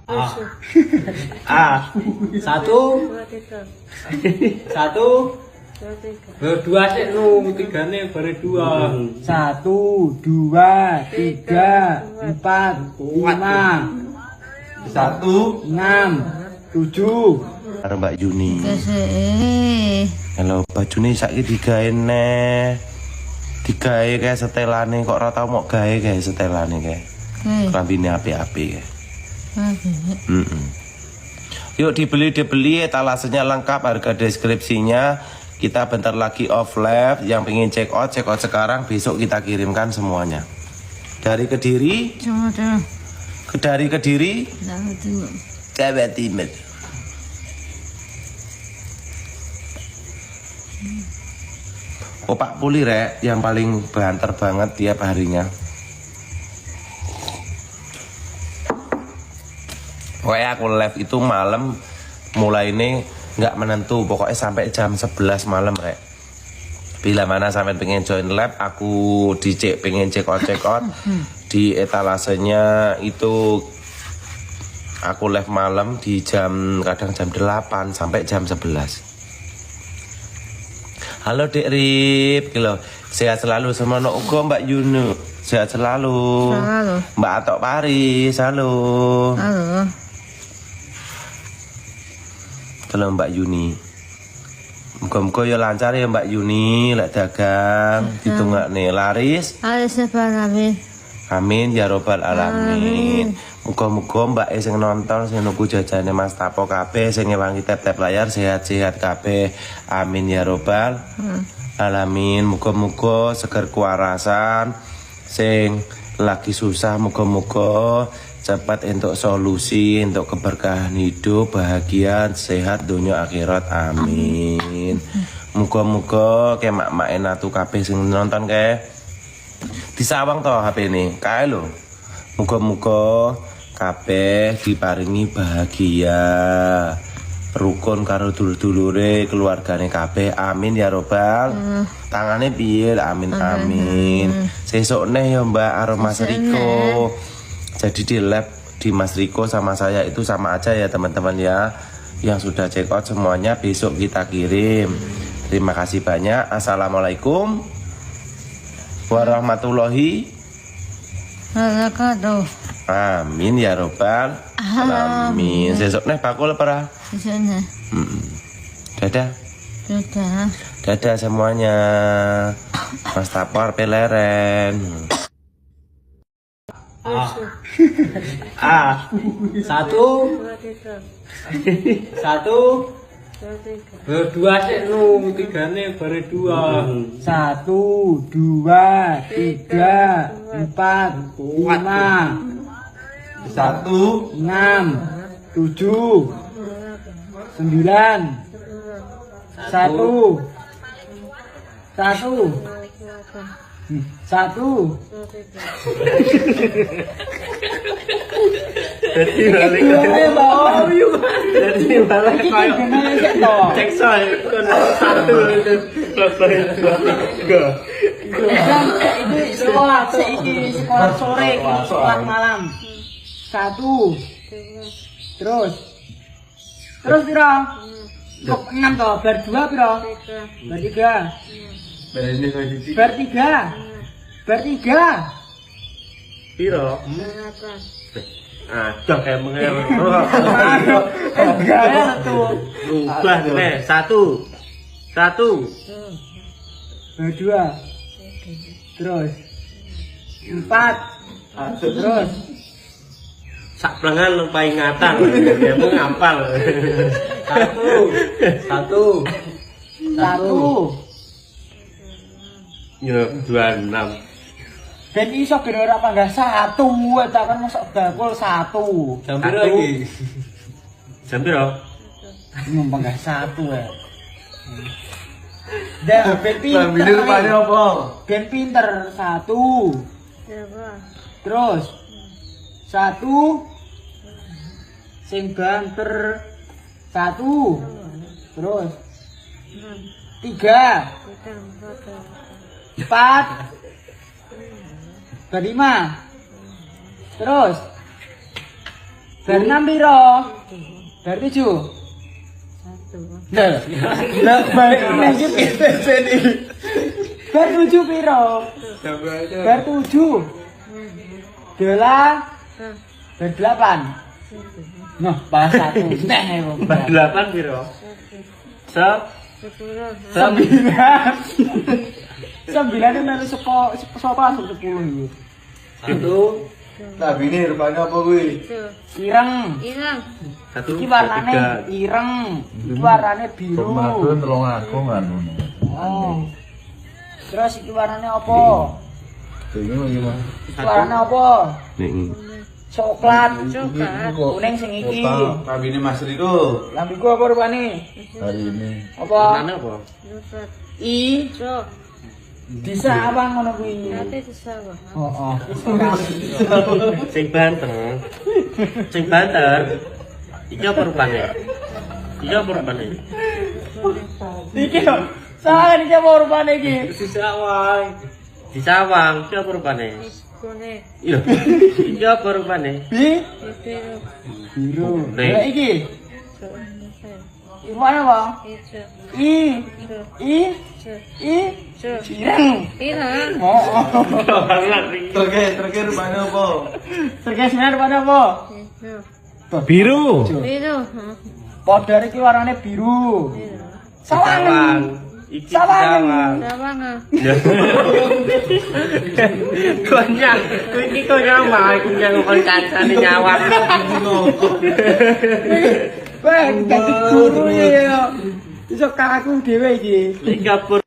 Satu, satu, dua sih nu tiga nih baru dua. 1, 2, 3, 4, 5, 6, 7. Karo Mbak Juni. Halo Mbak Juni saiki digawe neh. Digawe kayak setelane kok ora tau mok gawe kayak setelane kayak. Klambine api-api kayak. Yuk dibeli etalasenya lengkap, harga deskripsinya. Kita bentar lagi off live. Yang pengen check out sekarang, besok kita kirimkan semuanya. Dari Kediri, dari Kediri, Jawa Timur. Opak Puli rek, yang paling banter banget tiap harinya. Pokoknya aku live itu malam, mulai ini nggak menentu, pokoknya sampai jam 11 malam rek. Bila mana sampai pengen join live, aku pengen check out di etalasenya itu. Aku live malam di kadang jam 8 sampai jam 11. Halo Dek Rip, kilo sehat selalu semono uga Mbak Yunu, sehat selalu. Mbak Atok Paris, halo. Kalau Mbak Yuni, muka-muka ya lancar ya Mbak Yuni, lek dagang, ditunggak nih laris. Amin ya robbal alamin. Muka-muka Mbak sing nonton, sing nunggu jajane Mas Tapo kabeh, sing ngewangi tap-tap layar sehat-sehat kabeh. Amin ya robbal alamin. Muka-muka seger kuarasan, sing lagi susah muka-muka cepat untuk solusi, untuk keberkahan hidup, bahagia, sehat, dunia akhirat, amin. Muga-muga kayak mak-mak enak tuh kabeh sing nonton kayak disawang toh HP ini, kae lho. Muga-muga kabeh diparingi bahagia, rukun karo dulur-dulure, keluargane kabeh, amin ya robbal. Tangane piye, amin amin. Sesuk neh ya Mbak karo Mas Riko. Jadi di lab di Mas Riko sama saya itu sama aja ya teman-teman ya. Yang sudah check out semuanya besok kita kirim. Terima kasih banyak. Assalamualaikum warahmatullahi wabarakatuh. Amin ya robbal alamin. Sesuk neh bakul para. Dadah. Dadah semuanya. Mas Tapor peleren. Satu, satu, dua sih nu tiga nih baru dua. 1, 2, 3, 4, 5, 6, 7, 9, 10, 11, 1. Jadi balik cek soal satu itu sekolah sore, sekolah malam. 1. Terus piro? 6 toh, bar 2 piro? Bar 3. Bar 3. Piro? Aduh kayak mengeluh. Enggak tuh. Rubah nih, satu. Bar 2. Terus 4. Terus sak plengan lupa ingatan. Dia mau ngapal. Satu. Ya 26. Ben iso ben ora panggah 1, ta kan masuk bakul 1. Jam piro iki? Jam piro? Ngomong panggah 1 ya. Dah ben pinter. Ben pinter 1. Terus 1 sing banter 1. Terus 3. 4. Bar 5. Terus Bar 6 piro? Bar 7. Satu. Lah baik nek iki ben iki. Bar 7 piro? Bar 7. Dola bar 8. Noh, pas 1. Neh yo. Bar 8 piro? Sepuluh. 9. 9 melu sapa langsung 10 iki. 1 Nah, ini rupanya apa kuwi? Tuh. Ireng. Ireng. 1 Iki warnane ireng. Iki warnane biru. Ramadan telung aku ngono. Oh. Terus iki warnane apa? Ini gimana? Iki warnane apa? Ning Coklat. Coklat. Kuning sing iki. Kabine Mas Riko Lambiku apa rupane? hari ini. Apa? warnane apa? Lupat. I Cok. bisa apa ngono kuwi? Nanti disawah. Oh. Sing banter. Sing banter. Iki apa rupane? Iki apa rupane? Iki lho. Salah iki apa rupane iki? Disawang. Disawang, iki apa rupane? Kuning. Iya. Iki apa rupane? Biru. Biru. Nek. Lah iki. Cok. Iki mana, Bang? Hijau. I. Cok. I. Cok. I. Cok. Ireng. Ireng. Oh. Terke rupanya apa? Terkesnya rupane apa? Hijau. biru. Biru. Podar iki warnane biru. Biru. Sawang. Iki Sawang. disawang. Sawangan. Konyang, kowe iki konyang wae konyang kon kancane nyawang. Wah, dadi guru ya. Iso kaku dhewe iki. Iki apa